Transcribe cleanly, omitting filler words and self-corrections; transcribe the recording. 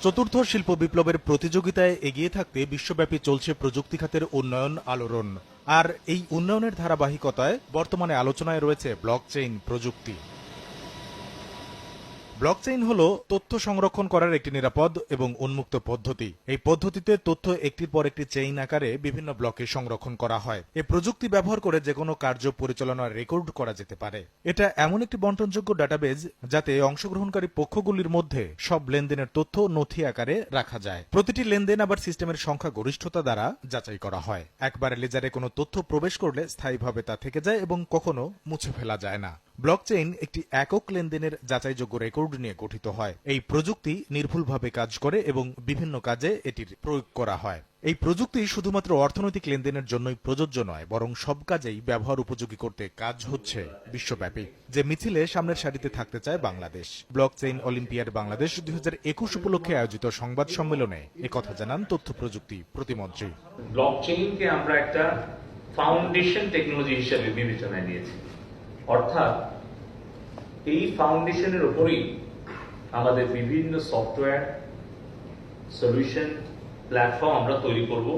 চতুর্থ শিল্প বিপ্লবের প্রতিযোগিতায় এগিয়ে থাকতে বিশ্বব্যাপী চলছে প্রযুক্তি খাতের উন্নয়ন আলোড়ন। আর এই উন্নয়নের ধারাবাহিকতায় বর্তমানে আলোচনায় রয়েছে ব্লকচেইন প্রযুক্তি। ব্লকচেইন হলো তথ্য সংরক্ষণ করার একটি নিরাপদ এবং উন্মুক্ত পদ্ধতি। এই পদ্ধতিতে তথ্য একটির পর একটি চেইন আকারে বিভিন্ন ব্লকে সংরক্ষণ করা হয়। এই প্রযুক্তি ব্যবহার করে যে কোনো কার্য পরিচালনার রেকর্ড করা যেতে পারে। এটা এমন একটি বন্টনযোগ্য ডাটাবেজ যাতে অংশগ্রহণকারী পক্ষগুলির মধ্যে সব লেনদেনের তথ্য নথি আকারে রাখা যায়। প্রতিটি লেনদেন আবার সিস্টেমের সংখ্যা গরিষ্ঠতা দ্বারা যাচাই করা হয়। একবারে লেজারে কোনো তথ্য প্রবেশ করলে স্থায়ীভাবে তা থেকে যায় এবং কখনো মুছে ফেলা যায় না। ব্লকচেইন একটি একক লেনদেনের যাচাইযোগ্য রেকর্ড নিয়ে গঠিত হয়। এই প্রযুক্তি নির্ভুলভাবে কাজ করে এবং বিভিন্ন কাজে এটির প্রয়োগ করা হয়। এই প্রযুক্তি শুধুমাত্র অর্থনৈতিক লেনদেনের জন্যই প্রযোজ্য নয়, বরং সব কাজেই ব্যবহার উপযোগী করতে কাজ হচ্ছে বিশ্বব্যাপী। যে মিছিলে সামনের সারিতে থাকতে চায় বাংলাদেশ। ব্লকচেইন অলিম্পিয়াড বাংলাদেশ 2021 উপলক্ষে আয়োজিত সংবাদ সম্মেলনে একথা জানান তথ্য প্রযুক্তি প্রতিমন্ত্রী। ব্লকচেইনকে আমরা একটা ফাউন্ডেশন টেকনোলজি হিসেবে বিবেচনায় নিয়েছি, অর্থাৎ এই ফাউন্ডেশনের উপরেই আমাদের বিভিন্ন সফটওয়্যার সলিউশন প্ল্যাটফর্ম আমরা তৈরি করব